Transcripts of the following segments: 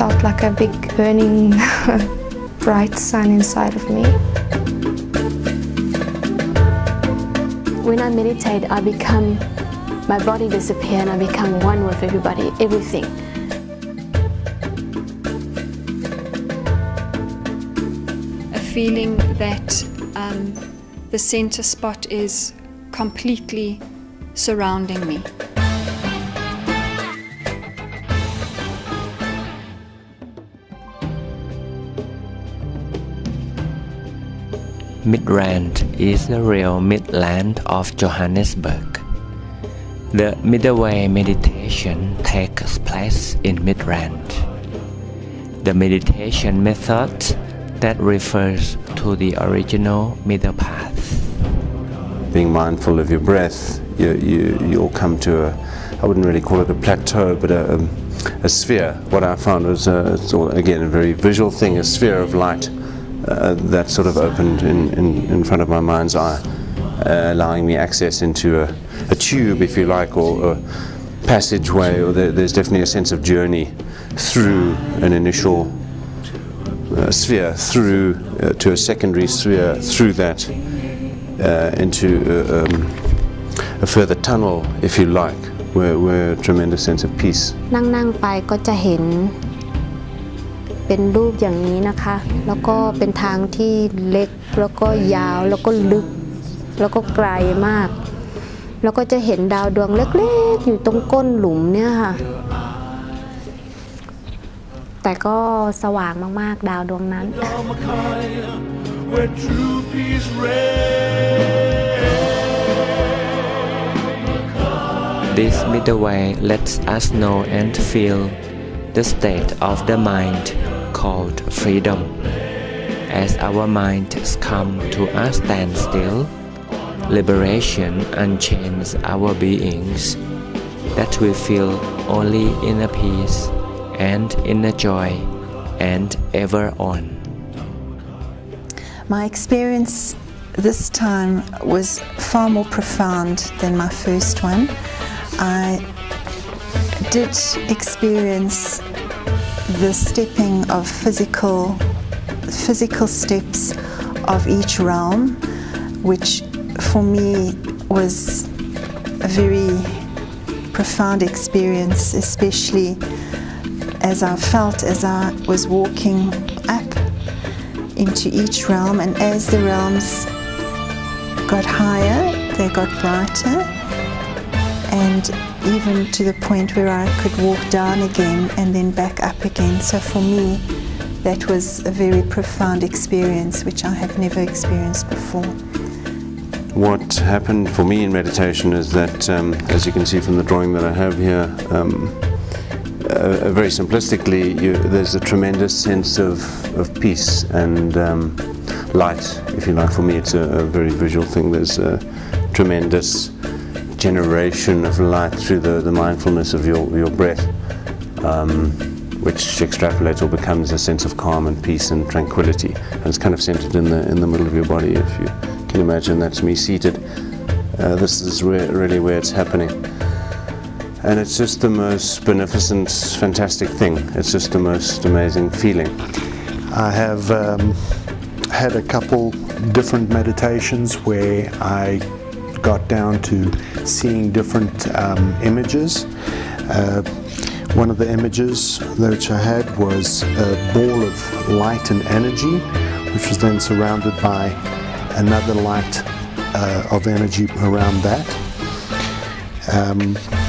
felt like a big burning bright sun inside of me. When I meditate, my body disappears and I become one with everybody, everything. A feeling that the center spot is completely surrounding me. Midrand is the real midland of Johannesburg. The midway meditation takes place in Midrand. The meditation method that refers to the original middle path. Being mindful of your breath, you'll come to I wouldn't really call it a plateau, but a sphere. What I found was, again, a very visual thing, a sphere of light that sort of opened in front of my mind's eye, allowing me access into a tube, if you like, or a passageway, or there's definitely a sense of journey through an initial sphere, through to a secondary sphere, through that into a further tunnel, if you like, where a tremendous sense of peace. นั่งไปก็จะเห็นเป็นรูปอย่างนี้นะคะแล้วก็เป็นทางที่เล็กแล้วก็ยาวแล้วก็ลึกแล้วก็ไกลมากแล้วก็จะเห็นดาวดวงเล็กๆอยู่ตรงก้นหลุมเนี่ยค่ะแต่ก็สว่างมากๆดาวดวงนั้น This middle way lets us know and feel the state of the mind called freedom. As our minds come to a standstill, liberation unchains our beings, that we feel only inner peace and inner joy and ever on. My experience this time was far more profound than my first one. I did experience the stepping of physical steps of each realm, which for me was a very profound experience, especially as I felt as I was walking up into each realm, and as the realms got higher, they got brighter, and even to the point where I could walk down again and then back up again. So for me, that was a very profound experience which I have never experienced before. What happened for me in meditation is that, as you can see from the drawing that I have here, very simplistically, there's a tremendous sense of peace and light, if you like. For me, it's a very visual thing. There's a tremendous generation of light through the mindfulness of your breath, which extrapolates or becomes a sense of calm and peace and tranquility. And it's kind of centered in the middle of your body. If you can imagine, that's me seated. This is really where it's happening. And it's just the most beneficent, fantastic thing. It's just the most amazing feeling. I have had a couple different meditations where I got down to seeing different images. One of the images which I had was a ball of light and energy, which was then surrounded by another light of energy around that.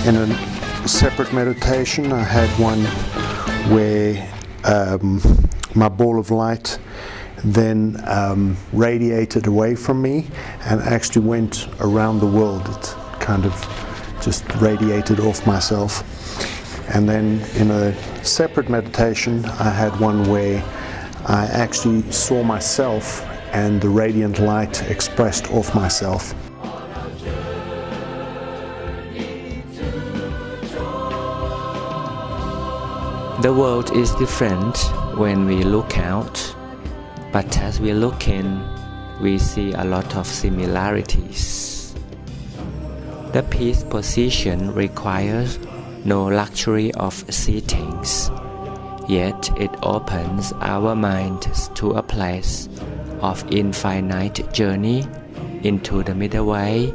In a separate meditation, I had one where my ball of light then radiated away from me and actually went around the world. It kind of just radiated off myself. And then in a separate meditation, I had one where I actually saw myself and the radiant light expressed off myself. The world is different when we look out, but as we look in, we see a lot of similarities. The peace position requires no luxury of seatings. yet it opens our minds to a place of infinite journey into the middle way,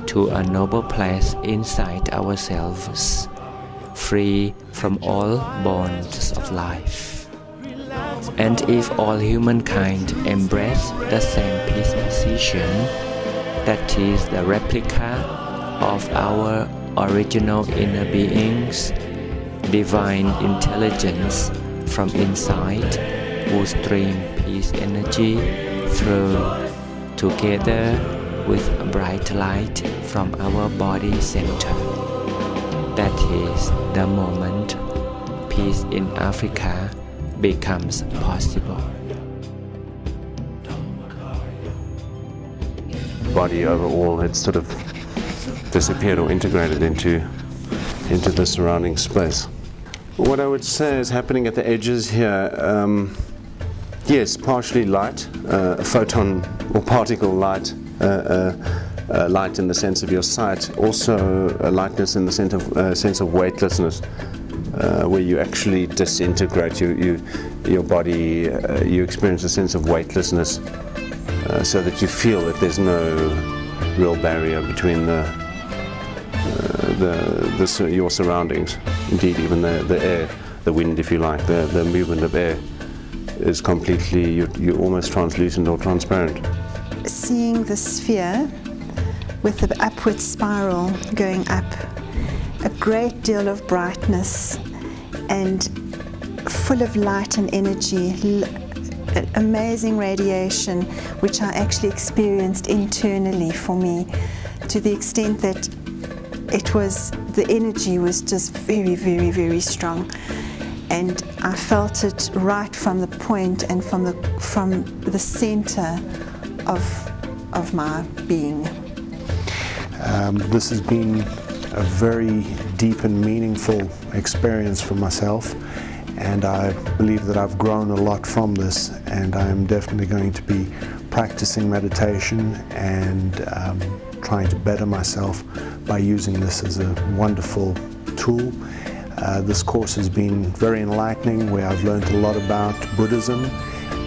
to a noble place inside ourselves, free from all bonds of life. And if all humankind embrace the same peace position, that is the replica of our original inner beings, divine intelligence from inside, who stream peace energy through, together with bright light from our body center. That is the moment peace in Africa becomes possible. Body overall had sort of disappeared or integrated into the surrounding space. What I would say is happening at the edges here, yes, partially light, photon or particle light, light in the sense of your sight, also a lightness in the sense of weightlessness, where you actually disintegrate your body, you experience a sense of weightlessness, so that you feel that there's no real barrier between your surroundings. Indeed, even the air, the wind, if you like, the movement of air is completely, you're almost translucent or transparent. Seeing the sphere with the upward spiral going up, a great deal of brightness and full of light and energy, amazing radiation, which I actually experienced internally for me, to the extent that the energy was just very, very, very strong, and I felt it right from the point and from the center of my being. This has been a very deep and meaningful experience for myself, and I believe that I've grown a lot from this, and I'm definitely going to be practicing meditation and trying to better myself by using this as a wonderful tool. This course has been very enlightening, where I've learned a lot about Buddhism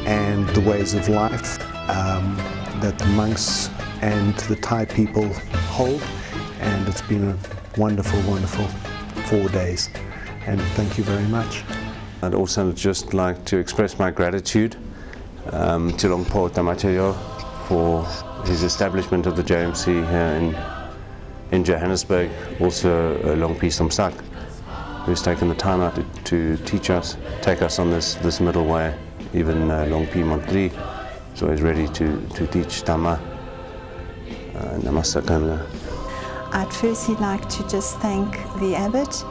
and the ways of life that the monks and the Thai people hold, and it's been a wonderful, wonderful 4 days, and thank you very much. I'd also just like to express my gratitude to Longpo Tamachayo for his establishment of the JMC here in Johannesburg, also Longpi Somsak, who's taken the time out to teach us, take us on this middle way. Even Longpi Montri is always ready to teach Dhamma. Namaste. I'd firstly like to just thank the Abbot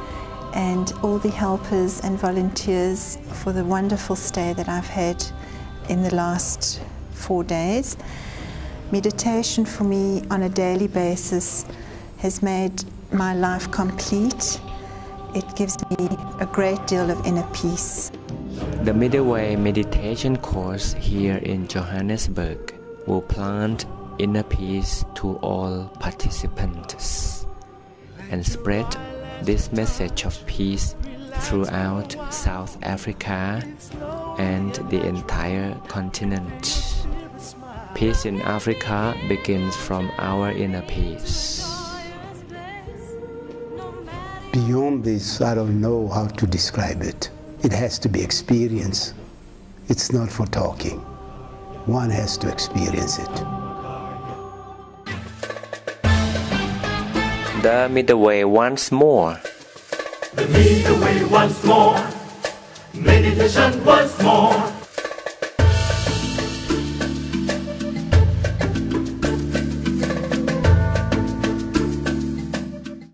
and all the helpers and volunteers for the wonderful stay that I've had in the last 4 days. Meditation for me on a daily basis has made my life complete. It gives me a great deal of inner peace. The Middle Way meditation course here in Johannesburg will plant inner peace to all participants and spread this message of peace throughout South Africa and the entire continent. Peace in Africa begins from our inner peace. Beyond this, I don't know how to describe it. It has to be experienced. It's not for talking. One has to experience it. The Middle Way once more. The Middle Way once more. Meditation once more.